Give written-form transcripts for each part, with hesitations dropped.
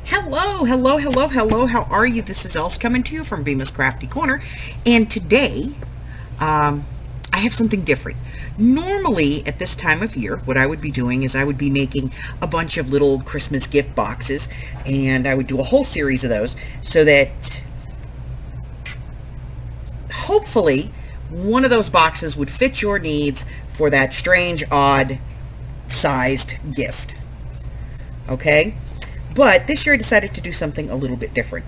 Hello, hello, hello, hello. How are you? This is Els coming to you from Bemis Crafty Corner. And today, I have something different. Normally, at this time of year, what I would be doing is I would be making a bunch of little Christmas gift boxes. And I would do a whole series of those so that hopefully one of those boxes would fit your needs for that strange, odd sized gift. Okay? But this year I decided to do something a little bit different.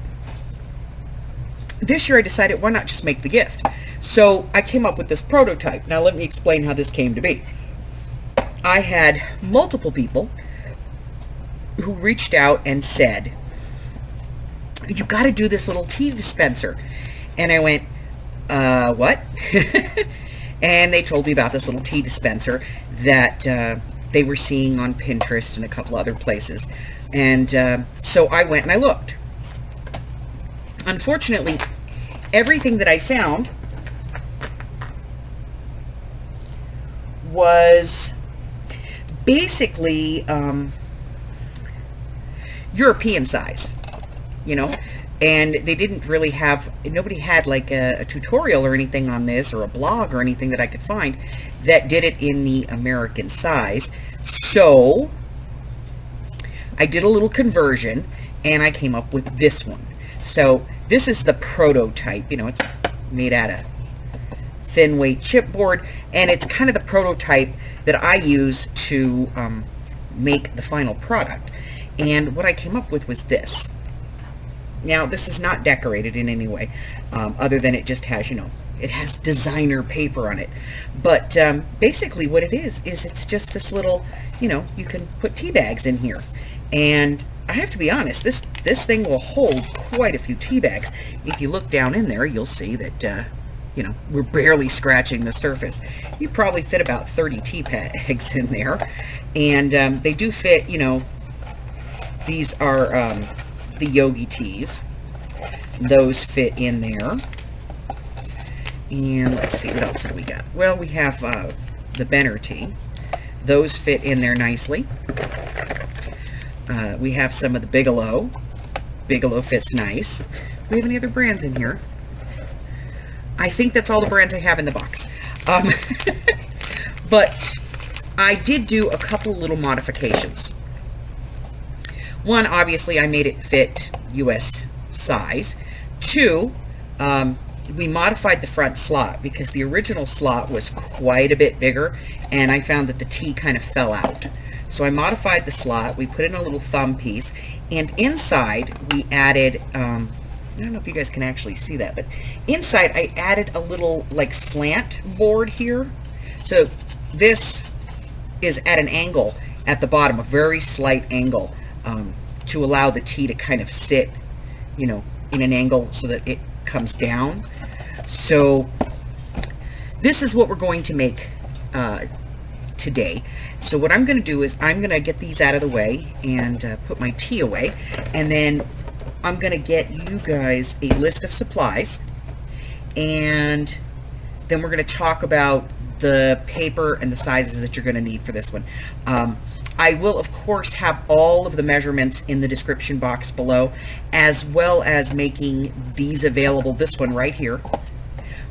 This year I decided, why not just make the gift? So I came up with this prototype. Now let me explain how this came to be. I had multiple people who reached out and said, you got to do this little tea dispenser. And I went, what? And they told me about this little tea dispenser that they were seeing on Pinterest and a couple other places. And so I went and I looked. Unfortunately, everything that I found was basically European size, you know, and they didn't really have, nobody had like a tutorial or anything on this, or a blog or anything that I could find that did it in the American size. So I did a little conversion and I came up with this one. So this is the prototype. You know, it's made out of thin weight chipboard, and it's kind of the prototype that I use to make the final product. And what I came up with was this. Now, this is not decorated in any way, other than it just has, you know, it has designer paper on it. But basically what it is it's just this little, you know, you can put tea bags in here. And I have to be honest, this thing will hold quite a few tea bags. If you look down in there, you'll see that, you know, we're barely scratching the surface. You probably fit about 30 tea bags in there. And they do fit, you know, these are the Yogi teas. Those fit in there. And let's see, what else have we got? Well, we have the Benner tea. Those fit in there nicely. We have some of the Bigelow. Bigelow fits nice. Do we have any other brands in here? I think that's all the brands I have in the box. But I did do a couple little modifications. One, obviously, I made it fit US size. Two, we modified the front slot because the original slot was quite a bit bigger, and I found that the tea kind of fell out. So I modified the slot. We put in a little thumb piece, and inside we added, I don't know if you guys can actually see that, but inside I added a little like slant board here. So this is at an angle at the bottom, a very slight angle, to allow the tea to kind of sit, you know, in an angle so that it comes down. So this is what we're going to make today. So what I'm going to do is I'm going to get these out of the way and put my tea away, and then I'm going to get you guys a list of supplies, and then we're going to talk about the paper and the sizes that you're going to need for this one. I will, of course, have all of the measurements in the description box below, as well as making these available. This one right here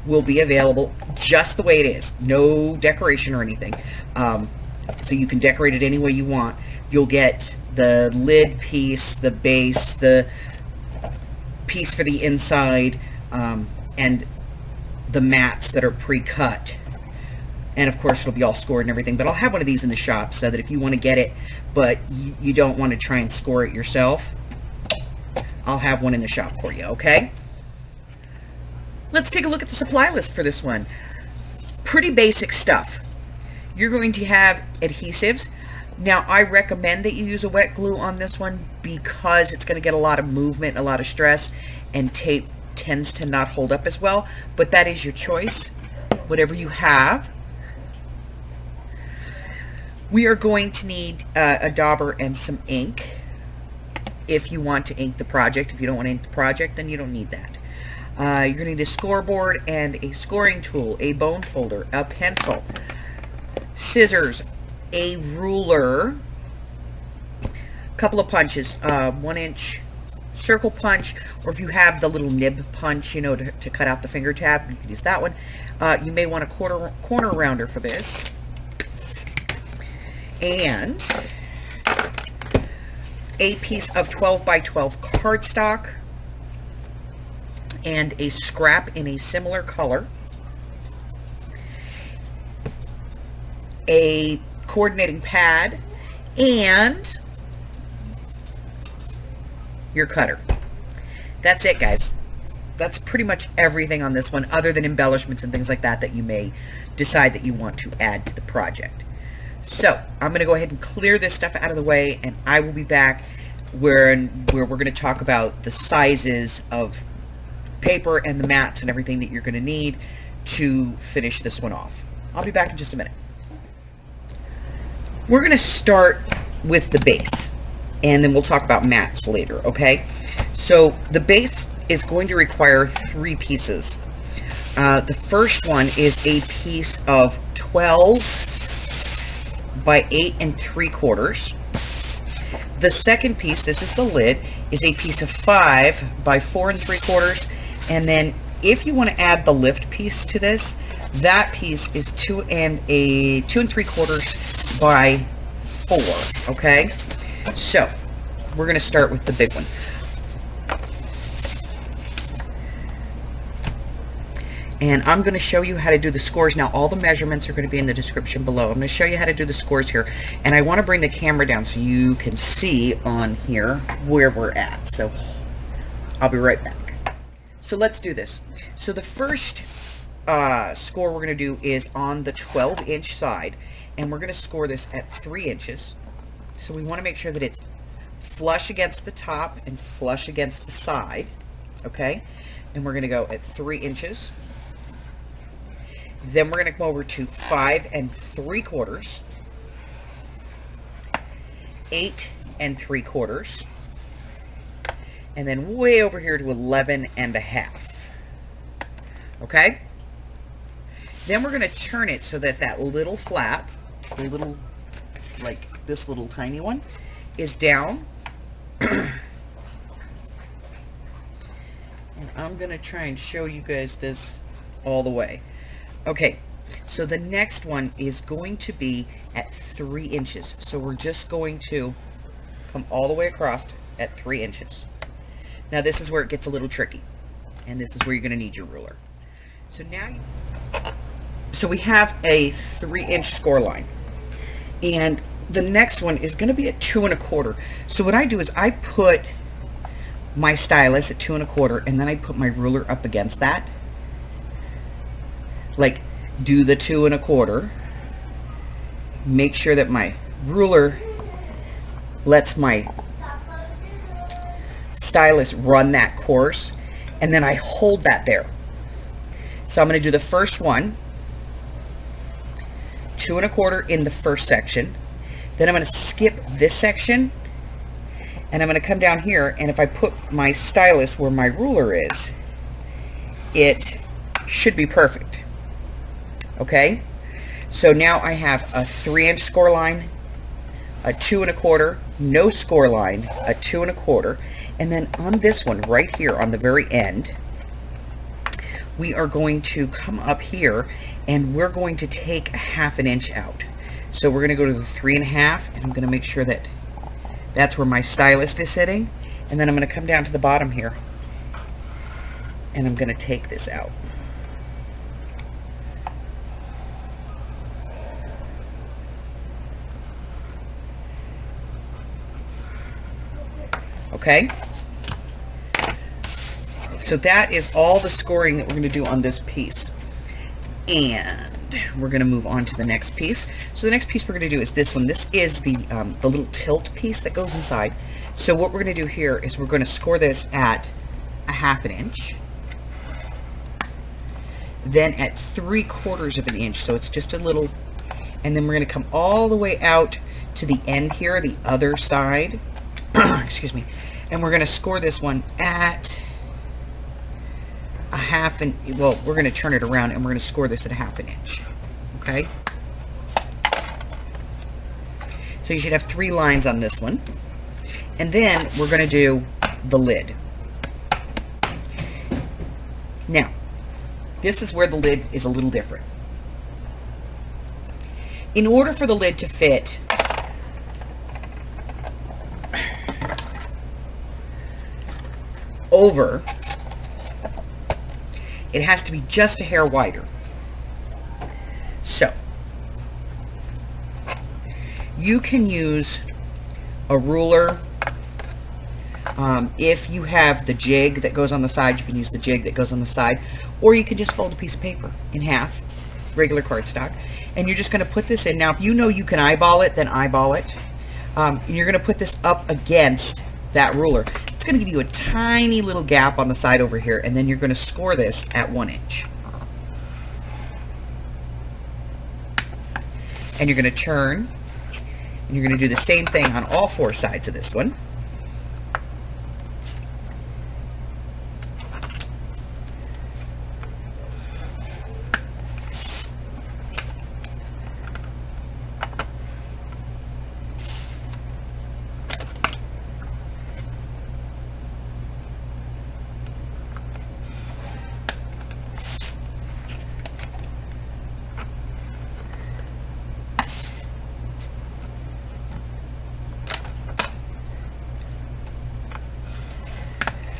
will be available just the way it is. No decoration or anything. So you can decorate it any way you want. You'll get the lid piece, the base, the piece for the inside, and the mats that are pre-cut. And of course it'll be all scored and everything, but I'll have one of these in the shop so that if you want to get it, but you don't want to try and score it yourself, I'll have one in the shop for you, okay? Let's take a look at the supply list for this one. Pretty basic stuff. You're going to have adhesives. Now, I recommend that you use a wet glue on this one because it's going to get a lot of movement, a lot of stress, and tape tends to not hold up as well, but that is your choice, whatever you have. We are going to need a dauber and some ink if you want to ink the project. If you don't want to ink the project, then you don't need that. You're going to need a scoreboard and a scoring tool, a bone folder, a pencil, scissors, a ruler, a couple of punches, 1 inch circle punch, or if you have the little nib punch, you know, to cut out the finger tab, you can use that one. You may want a corner rounder for this. And a piece of 12 by 12 cardstock and a scrap in a similar color, a coordinating pad, and your cutter. That's it, guys. That's pretty much everything on this one, other than embellishments and things like that that you may decide that you want to add to the project. So I'm going to go ahead and clear this stuff out of the way, and I will be back where we're going to talk about the sizes of paper and the mats and everything that you're going to need to finish this one off. I'll be back in just a minute. We're going to start with the base, and then we'll talk about mats later, okay? So the base is going to require 3 pieces. The first one is a piece of 12 by 8 3/4. The second piece, this is the lid, is a piece of 5 by 4 3/4. And then if you want to add the lift piece to this, that piece is 2 3/4 by 4. Okay, so we're going to start with the big one. And I'm going to show you how to do the scores. Now, all the measurements are going to be in the description below. I'm going to show you how to do the scores here. And I want to bring the camera down so you can see on here where we're at. So I'll be right back. So let's do this. So the first score we're going to do is on the 12-inch side. And we're going to score this at 3 inches. So we want to make sure that it's flush against the top and flush against the side. Okay? And we're going to go at 3 inches. Then we're going to come over to 5 3/4, 8 3/4, and then way over here to 11 1/2. Okay? Then we're going to turn it so that that little flap, the little, like this little tiny one, is down. And I'm going to try and show you guys this all the way. Okay, so the next one is going to be at 3 inches. So we're just going to come all the way across at 3 inches. Now this is where it gets a little tricky, and this is where you're going to need your ruler. So now, so we have a 3-inch score line, and the next one is going to be at 2 1/4. So what I do is I put my stylus at 2 1/4, and then I put my ruler up against that. Like, do the 2 1/4. Make sure that my ruler lets my stylus run that course, and then I hold that there. So I'm going to do the first one, 2 1/4 in the first section. Then I'm going to skip this section, and I'm going to come down here, and if I put my stylus where my ruler is, it should be perfect. Okay, so now I have a 3-inch score line, a 2 1/4, no score line, a 2 1/4, and then on this one right here on the very end, we are going to come up here and we're going to take a 1/2 inch out. So we're going to go to the 3 1/2, and I'm going to make sure that that's where my stylus is sitting, and then I'm going to come down to the bottom here, and I'm going to take this out. Okay, so that is all the scoring that we're going to do on this piece, and we're going to move on to the next piece. So the next piece we're going to do is this one. This is the little tilt piece that goes inside. So what we're going to do here is we're going to score this at a 1/2 inch, then at 3/4 inch, so it's just a little, and then we're going to come all the way out to the end here, the other side. Excuse me. And we're going to score this one at a 1/2 inch. Well, we're going to turn it around, and we're going to score this at a 1/2 inch. Okay? So you should have 3 lines on this one. And then we're going to do the lid. Now, this is where the lid is a little different. In order for the lid to fit over, it has to be just a hair wider. So, you can use a ruler. If you have the jig that goes on the side, you can use the jig that goes on the side, or you can just fold a piece of paper in half, regular cardstock, and you're just going to put this in. Now, if you know you can eyeball it, then eyeball it. You're going to put this up against that ruler. It's going to give you a tiny little gap on the side over here, and then you're going to score this at 1 inch. And you're going to turn, and you're going to do the same thing on all 4 sides of this one.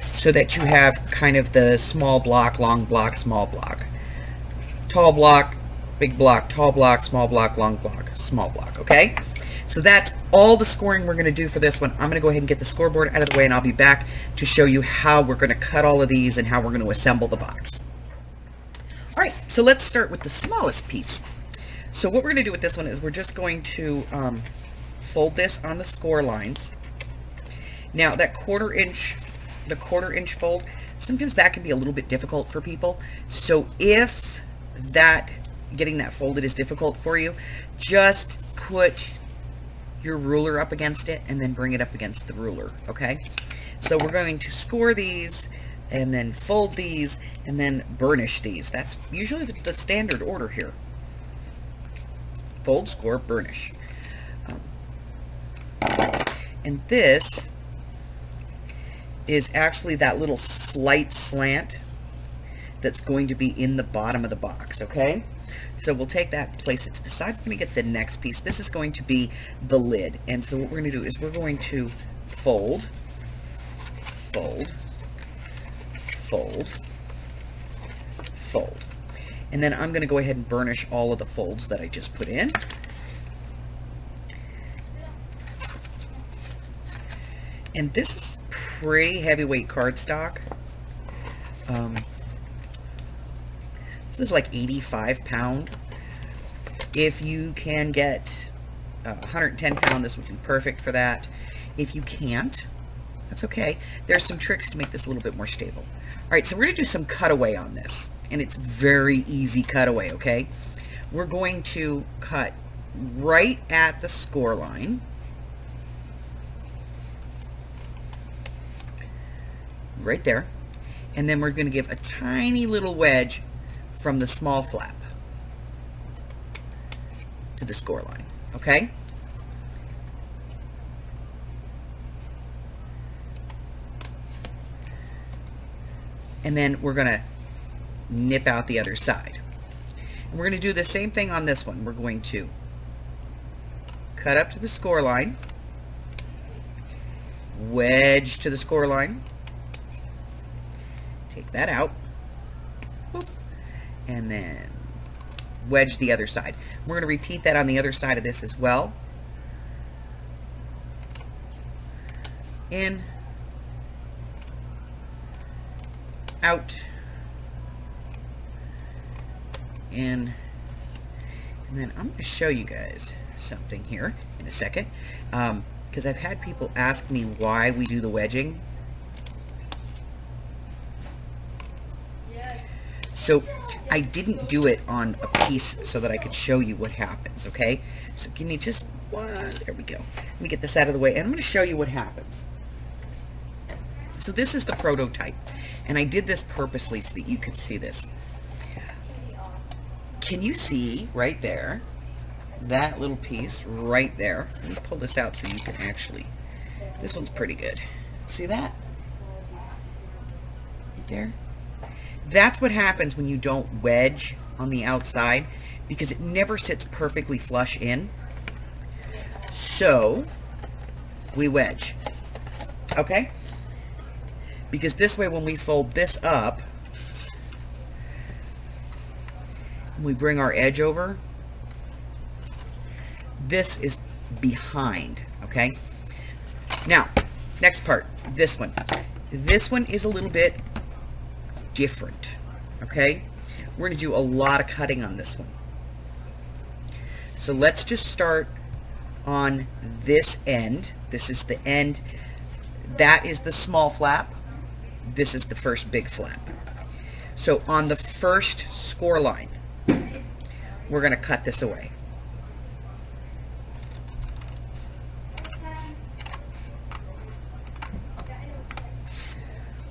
So that you have kind of the small block, long block, small block, tall block, big block, tall block, small block, long block, small block, okay? So that's all the scoring we're going to do for this one. I'm going to go ahead and get the scoreboard out of the way, and I'll be back to show you how we're going to cut all of these and how we're going to assemble the box. All right, so let's start with the smallest piece. So what we're going to do with this one is we're just going to fold this on the score lines. Now that the quarter inch fold, sometimes that can be a little bit difficult for people. So if getting that folded is difficult for you, just put your ruler up against it and then bring it up against the ruler, okay? So we're going to score these and then fold these and then burnish these. That's usually the standard order here. Fold, score, burnish. And this is actually that little slight slant that's going to be in the bottom of the box, okay? So we'll take that and place it to the side. Let me get the next piece. This is going to be the lid. And so what we're going to do is we're going to fold, fold, fold, fold. And then I'm going to go ahead and burnish all of the folds that I just put in. And this is pretty heavyweight cardstock. This is like 85 pound. If you can get 110 pound, this would be perfect for that. If you can't, that's okay. There's some tricks to make this a little bit more stable. All right, so we're going to do some cutaway on this, and it's very easy cutaway, okay? We're going to cut right at the score line. Right there. And then we're going to give a tiny little wedge from the small flap to the score line, okay? And then we're going to nip out the other side. And we're going to do the same thing on this one. We're going to cut up to the score line, wedge to the score line, take that out, and then wedge the other side. We're going to repeat that on the other side of this as well. In, out, in, and then I'm going to show you guys something here in a second, because I've had people ask me why we do the wedging. So I didn't do it on a piece so that I could show you what happens, okay? So give me just one, there we go. Let me get this out of the way, and I'm going to show you what happens. So this is the prototype, and I did this purposely so that you could see this. Can you see right there, that little piece right there? Let me pull this out so you can actually, this one's pretty good. See that? there. That's what happens when you don't wedge on the outside, because it never sits perfectly flush in. So we wedge, okay? Because this way, when we fold this up, and we bring our edge over, this is behind, okay? Now, next part, this one. This one is a little bit different, okay? We're going to do a lot of cutting on this one. So let's just start on this end. This is the end. That is the small flap. This is the first big flap. So on the first score line, we're going to cut this away.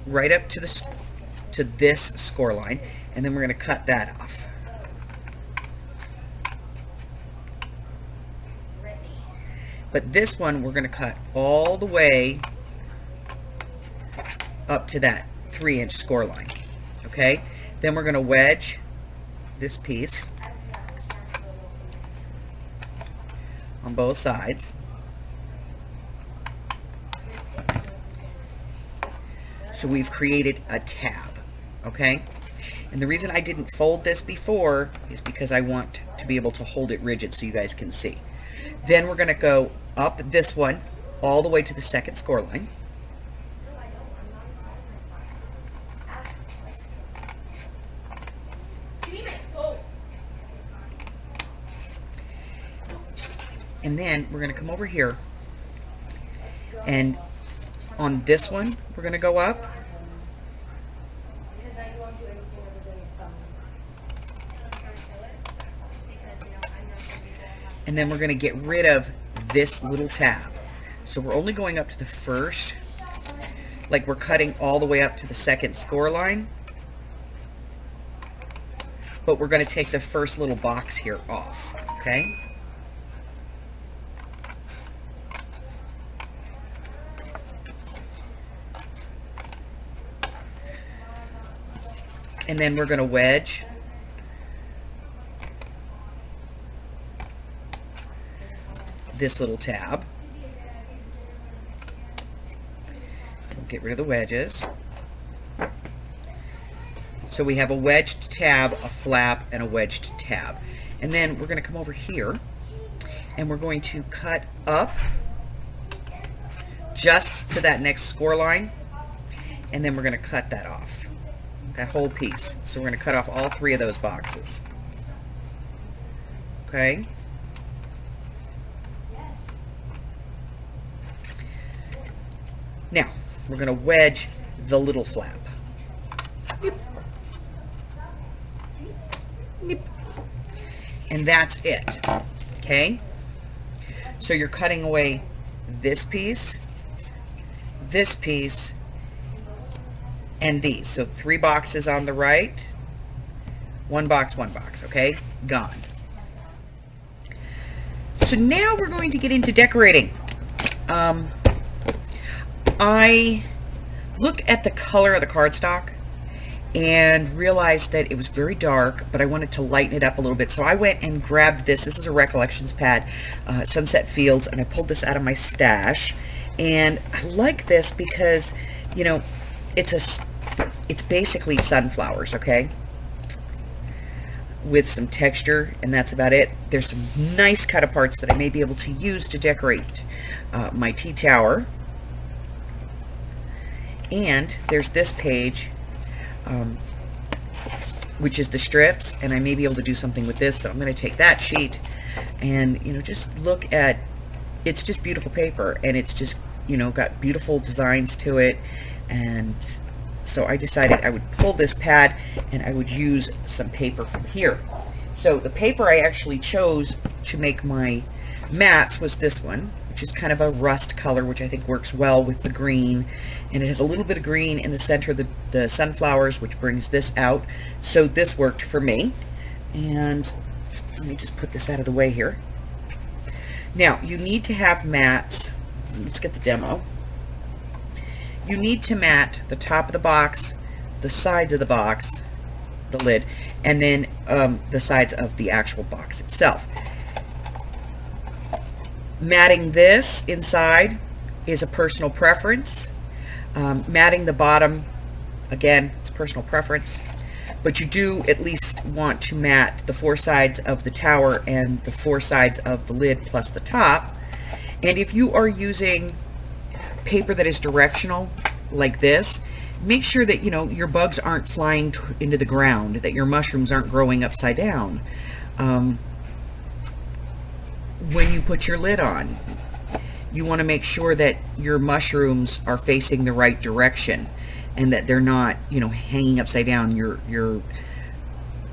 Right up to this score line, and then we're going to cut that off. But this one we're going to cut all the way up to that 3-inch score line. Okay? Then we're going to wedge this piece on both sides. So we've created a tab, okay? And the reason I didn't fold this before is because I want to be able to hold it rigid so you guys can see. Then we're going to go up this one all the way to the second score line. And then we're going to come over here, and on this one, we're going to go up. And then we're going to get rid of this little tab. So we're only going up to the first, like we're cutting all the way up to the second score line. But we're going to take the first little box here off, okay? And then we're going to wedge this little tab. We'll get rid of the wedges. So we have a wedged tab, a flap, and a wedged tab. And then we're going to come over here, and we're going to cut up just to that next score line, and then we're going to cut that off. That whole piece. So we're going to cut off all 3 of those boxes. Okay? Now, we're going to wedge the little flap. Nip. Nip. And that's it. Okay? So you're cutting away this piece, and these. So 3 boxes on the right, 1 box, okay? Gone. So now we're going to get into decorating. I looked at the color of the cardstock and realized that it was very dark, but I wanted to lighten it up a little bit. So I went and grabbed this. This is a Recollections pad, Sunset Fields, and I pulled this out of my stash. And I like this because, you know, it's basically sunflowers, okay? With some texture, and that's about it. There's some nice cut aparts that I may be able to use to decorate my tea tower. And there's this page, which is the strips, and I may be able to do something with this. So I'm going to take that sheet and, you know, just look at, it's just beautiful paper, and it's just, you know, got beautiful designs to it. And so I decided I would pull this pad and I would use some paper from here. So the paper I actually chose to make my mats was this one, which is kind of a rust color, which I think works well with the green. And it has a little bit of green in the center of the sunflowers, which brings this out. So this worked for me. And let me just put this out of the way here. Now, you need to have mats. Let's get the demo. You need to mat the top of the box the sides of the box, the lid, and then the sides of the actual box itself. Matting this inside is a personal preference. Matting the bottom, again, it's personal preference, but you do at least want to mat the 4 sides of the tower and the 4 sides of the lid plus the top. And if you are using paper that is directional like this, make sure that, you know, your bugs aren't flying into the ground, that your mushrooms aren't growing upside down when you put your lid on. You want to make sure that your mushrooms are facing the right direction and that they're not, you know, hanging upside down. Your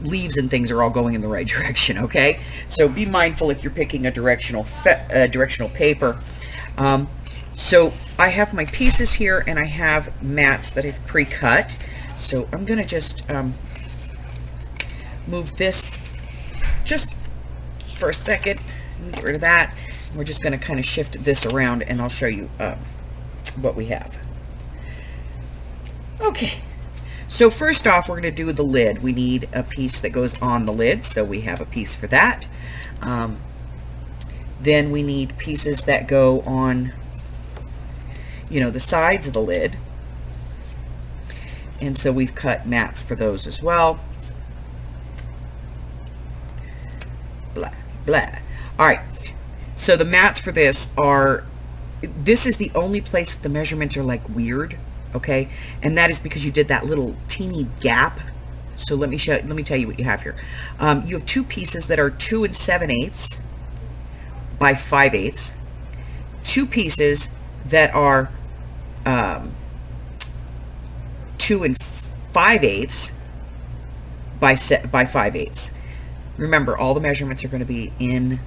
leaves and things are all going in the right direction, okay? So be mindful if you're picking a directional paper. So I have my pieces here, and I have mats that I've pre-cut. So I'm going to just move this just for a second. Get rid of that. We're just going to kind of shift this around, and I'll show you what we have. Okay, so first off, we're going to do the lid. We need a piece that goes on the lid, so we have a piece for that. Then we need pieces that go on, you know, the sides of the lid, and so we've cut mats for those as well. Blah, blah. All right, so the mats for this is the only place that the measurements are like weird, okay? And that is because you did that little teeny gap. So let me tell you what you have here. You have 2 pieces that are 2 7/8 by 5/8, 2 pieces that are 2 5/8 by 5/8. Remember, all the measurements are going to be in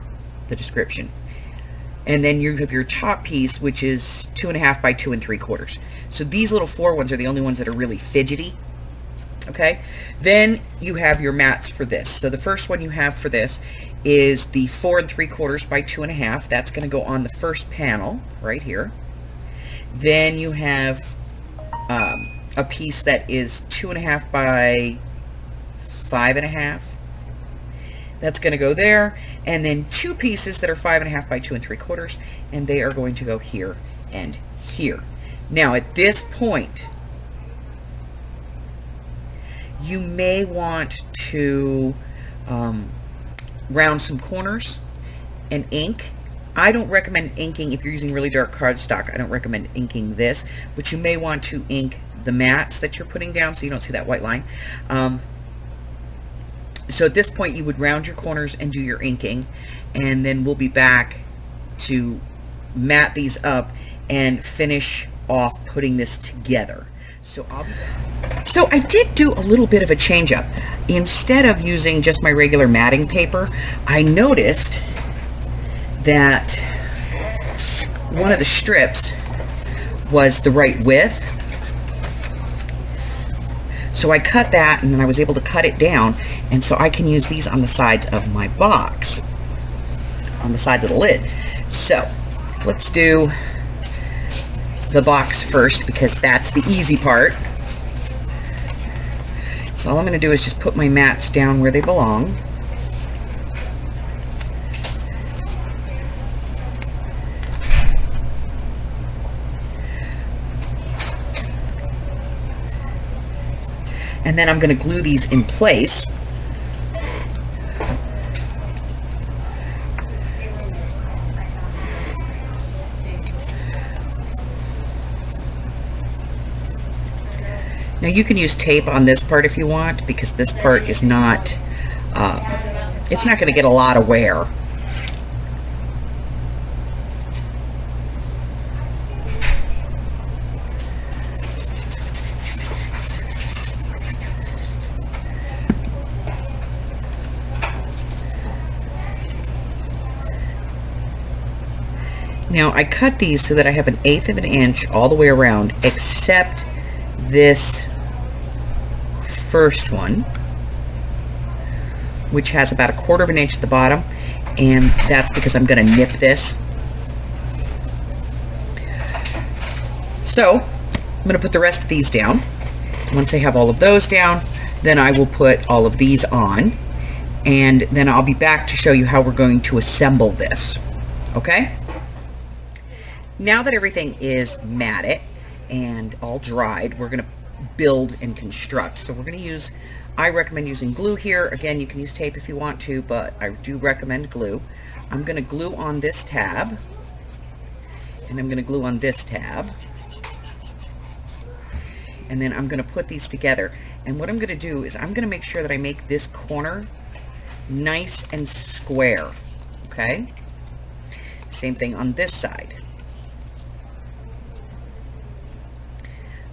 the description. And then you have your top piece, which is 2 1/2 by 2 3/4. So these little 4 ones are the only ones that are really fidgety. Okay, then you have your mats for this. So the first one you have for this is the 4 3/4 by 2 1/2. That's going to go on the first panel right here. Then you have a piece that is 2 1/2 by 5 1/2. That's going to go there, and then 2 pieces that are 5 1/2 by 2 3/4, and they are going to go here and here. Now at this point, you may want to round some corners and ink. I don't recommend inking if you're using really dark cardstock. I don't recommend inking this, but you may want to ink the mats that you're putting down so you don't see that white line. So at this point, you would round your corners and do your inking, and then we'll be back to mat these up and finish off putting this together. So I'll be back. So I did do a little bit of a change up. Instead of using just my regular matting paper, I noticed that one of the strips was the right width. So I cut that, and then I was able to cut it down, and so I can use these on the sides of my box, on the sides of the lid. So let's do the box first, because that's the easy part. So all I'm going to do is just put my mats down where they belong. And then I'm going to glue these in place. Now you can use tape on this part if you want, because this part is not, it's not going to get a lot of wear. Now I cut these so that I have 1/8 of an inch all the way around, except this first one, which has about 1/4 of an inch at the bottom, and that's because I'm going to nip this. So I'm going to put the rest of these down, Once I have all of those down, then I will put all of these on, and then I'll be back to show you how we're going to assemble this. Okay? Now that everything is matted and all dried, we're going to build and construct. So we're going to use, I recommend using glue here. Again, you can use tape if you want to, but I do recommend glue. I'm going to glue on this tab, and I'm going to glue on this tab, and then I'm going to put these together. And what I'm going to do is I'm going to make sure that I make this corner nice and square. Okay? Same thing on this side.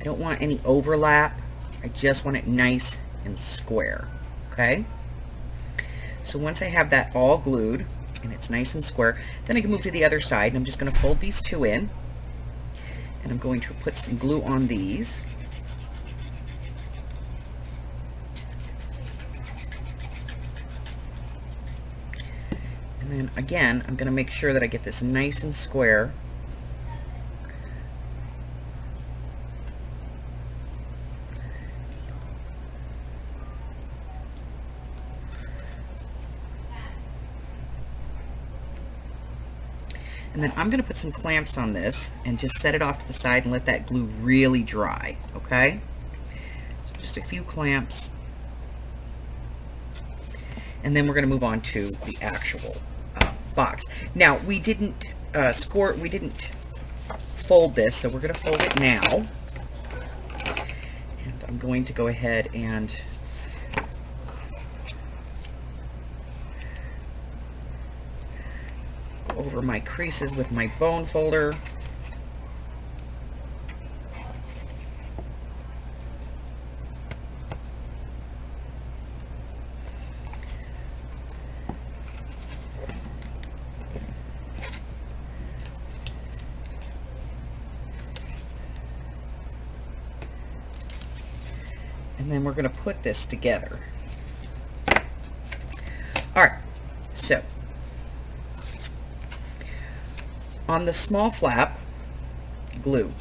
I don't want any overlap. I just want it nice and square. Okay? So once I have that all glued and it's nice and square, then I can move to the other side, and I'm just going to fold these two in, and I'm going to put some glue on these. And then again, I'm going to make sure that I get this nice and square. And then I'm going to put some clamps on this and just set it off to the side and let that glue really dry, okay? So just a few clamps. And then we're going to move on to the actual box. Now, we didn't fold this, so we're going to fold it now. And I'm going to go ahead and over my creases with my bone folder. And then we're going to put this together. All right, so on the small flap, glue.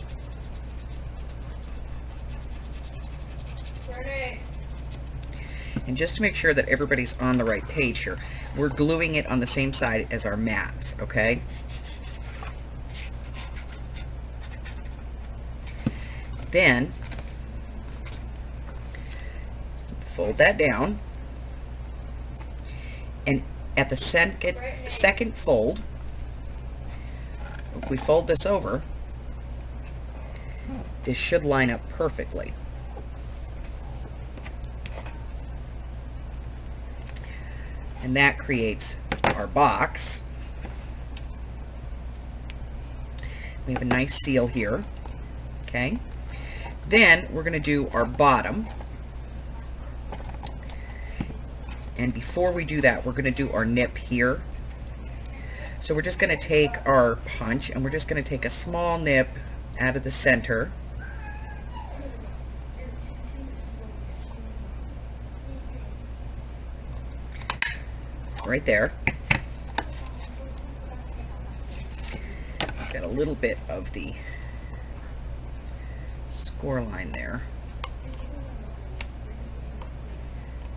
And just to make sure that everybody's on the right page here, we're gluing it on the same side as our mats, okay? Then fold that down, and at the second fold, if we fold this over, this should line up perfectly. And that creates our box. We have a nice seal here, okay? Then we're going to do our bottom. And before we do that, we're going to do our nip here. So we're just going to take our punch, and we're just going to take a small nip out of the center. Right there. Got a little bit of the score line there.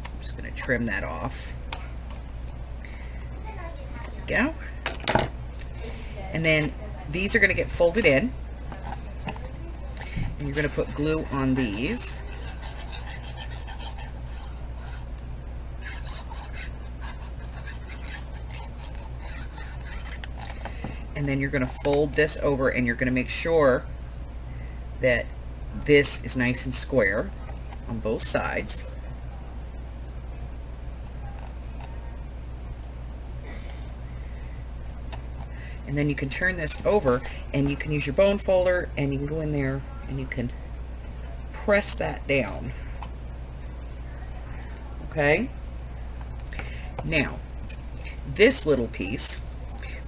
So I'm just going to trim that off. There we go. And then these are going to get folded in, and you're going to put glue on these. And then you're going to fold this over, and you're going to make sure that this is nice and square on both sides. And then you can turn this over, and you can use your bone folder, and you can go in there and you can press that down. Okay? Now, this little piece,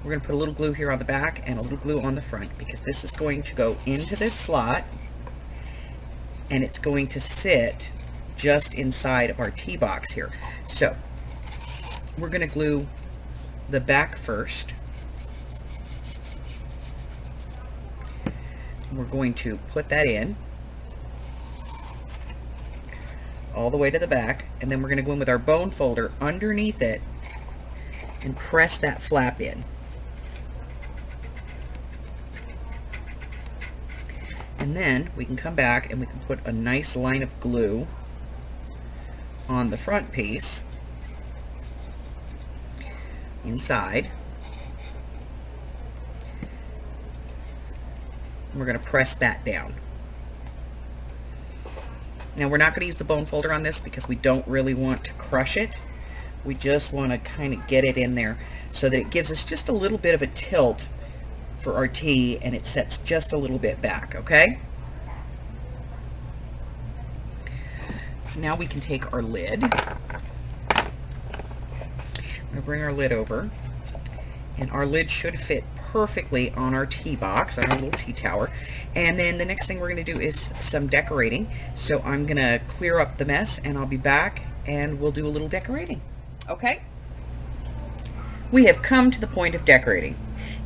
we're going to put a little glue here on the back and a little glue on the front, because this is going to go into this slot, and it's going to sit just inside of our tee box here. So, we're going to glue the back first. We're going to put that in. all the way to the back, and then we're going to go in with our bone folder underneath it and press that flap in. And then we can come back and we can put a nice line of glue on the front piece inside. We're going to press that down. Now we're not going to use the bone folder on this because we don't really want to crush it. We just want to kind of get it in there so that it gives us just a little bit of a tilt for our T, and it sets just a little bit back, okay? So now we can take our lid. I'm going to bring our lid over, and our lid should fit perfectly on our tea box, on our little tea tower. And then the next thing we're going to do is some decorating. So I'm going to clear up the mess, and I'll be back and we'll do a little decorating. Okay? We have come to the point of decorating.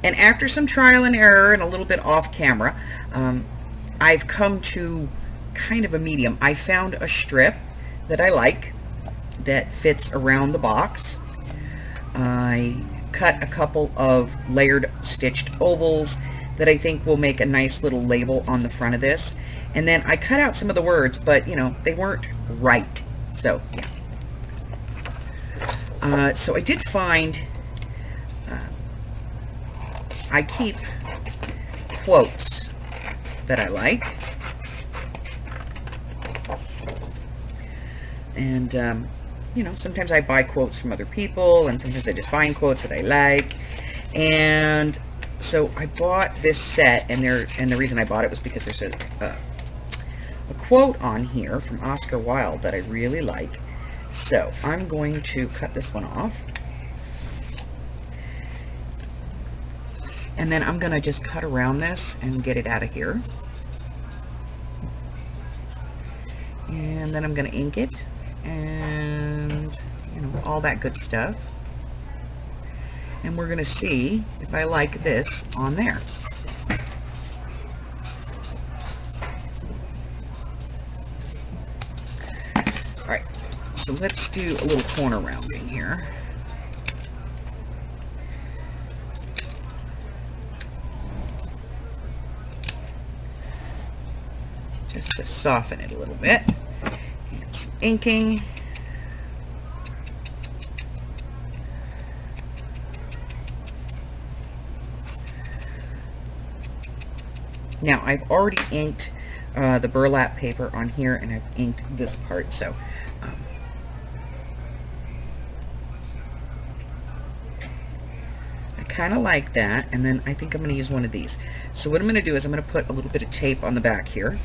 And after some trial and error and a little bit off camera, I've come to kind of a medium. I found a strip that I like that fits around the box. I cut a couple of layered stitched ovals that I think will make a nice little label on the front of this. And then I cut out some of the words, but you know, they weren't right. So, yeah. So I did find, I keep quotes that I like. And, you know, sometimes I buy quotes from other people, and sometimes I just find quotes that I like. And so I bought this set, and the reason I bought it was because there's a quote on here from Oscar Wilde that I really like. So I'm going to cut this one off, and then I'm going to just cut around this and get it out of here. And then I'm going to ink it, and you know, all that good stuff. And we're going to see if I like this on there. All right, so let's do a little corner rounding here. Just to soften it a little bit. And some inking. Now, I've already inked the burlap paper on here, and I've inked this part, so I kind of like that, and then I think I'm going to use one of these. So what I'm going to do is I'm going to put a little bit of tape on the back here.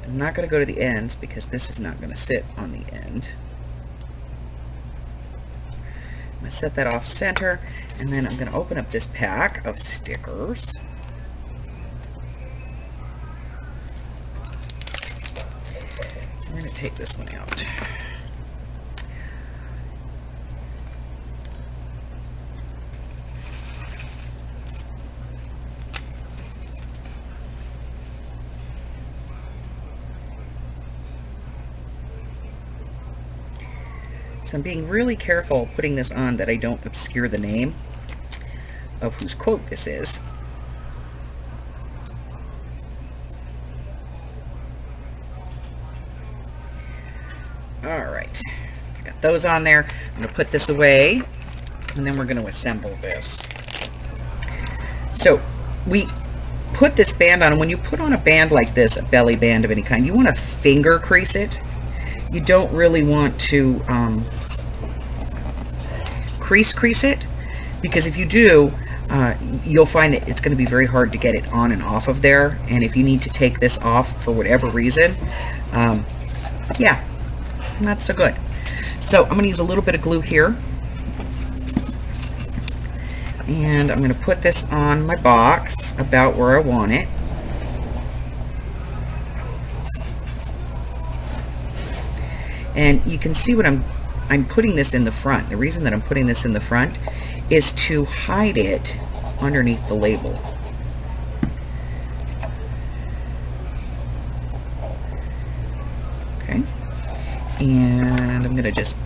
I'm not going to go to the ends because this is not going to sit on the end. I'm going to set that off center, and then I'm going to open up this pack of stickers. We're going to take this one out. So I'm being really careful putting this on that I don't obscure the name of whose quote this is. Alright, got those on there. I'm going to put this away, and then we're going to assemble this. So we put this band on, and when you put on a band like this, a belly band of any kind, you want to finger crease it. You don't really want to crease it, because if you do, you'll find that it's going to be very hard to get it on and off of there. And if you need to take this off for whatever reason, yeah, not so good. So I'm going to use a little bit of glue here, and I'm going to put this on my box about where I want it. And you can see what I'm putting this in the front. The reason that I'm putting this in the front is to hide it underneath the label. And I'm going to just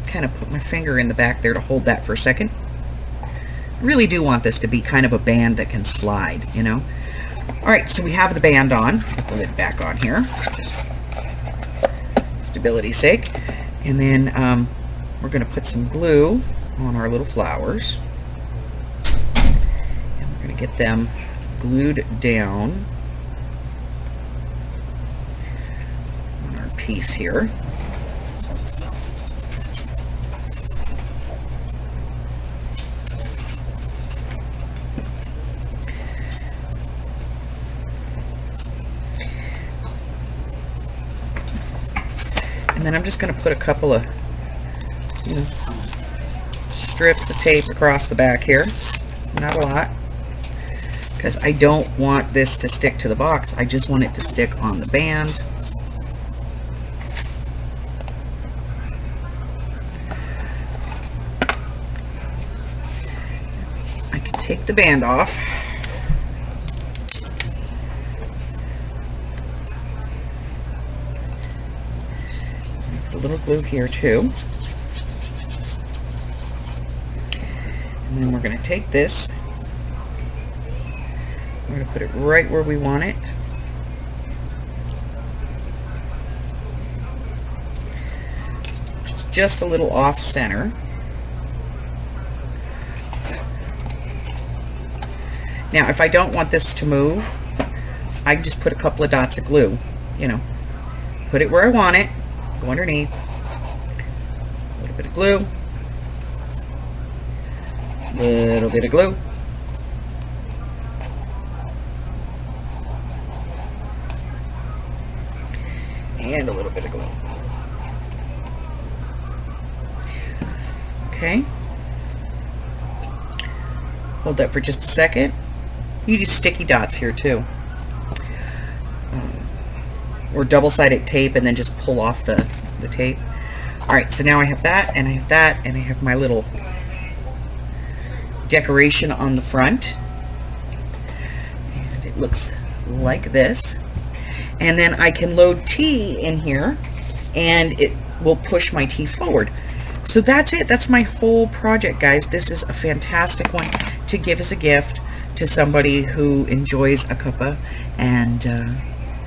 kind of put my finger in the back there to hold that for a second. I really do want this to be kind of a band that can slide, you know. All right, so we have the band on. Put the lid back on here, just stability's sake. And then we're going to put some glue on our little flowers. And we're going to get them glued down on our piece here. And then I'm just going to put a couple of, you know, strips of tape across the back here. Not a lot, because I don't want this to stick to the box. I just want it to stick on the band. I can take the band off. Put a little glue here too. And then we're going to take this, we're going to put it right where we want it. Just a little off center. Now, if I don't want this to move, I can just put a couple of dots of glue, you know, put it where I want it, go underneath, a little bit of glue, little bit of glue, and a little bit of glue. Okay, hold that for just a second. You use sticky dots here too, or double-sided tape, and then just pull off the tape. All right, so now I have that, and I have that, and I have my little decoration on the front, and it looks like this. And then I can load tea in here, and it will push my tea forward. So that's it. That's my whole project, guys. This is a fantastic one to give as a gift to somebody who enjoys a cuppa, and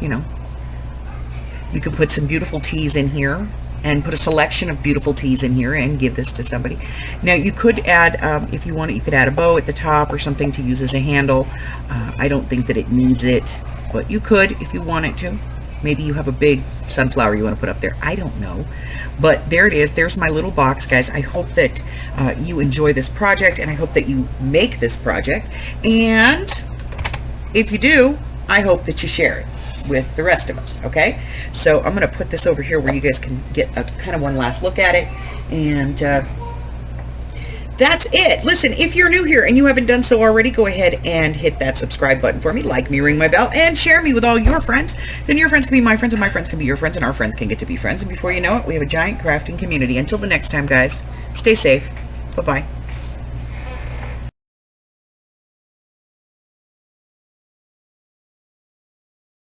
you know, you can put some beautiful teas in here and put a selection of beautiful teas in here and give this to somebody. Now you could add, if you want it, you could add a bow at the top or something to use as a handle. I don't think that it needs it, but you could if you wanted to. Maybe you have a big sunflower you want to put up there. I don't know. But there it is. There's my little box, guys. I hope that you enjoy this project, and I hope that you make this project. And if you do, I hope that you share it with the rest of us, okay? So I'm going to put this over here where you guys can get a kind of one last look at it. And that's it. Listen, if you're new here and you haven't done so already, go ahead and hit that subscribe button for me, like me, ring my bell, and share me with all your friends. Then your friends can be my friends, and my friends can be your friends, and our friends can get to be friends. And before you know it, we have a giant crafting community. Until the next time, guys, stay safe. Bye-bye.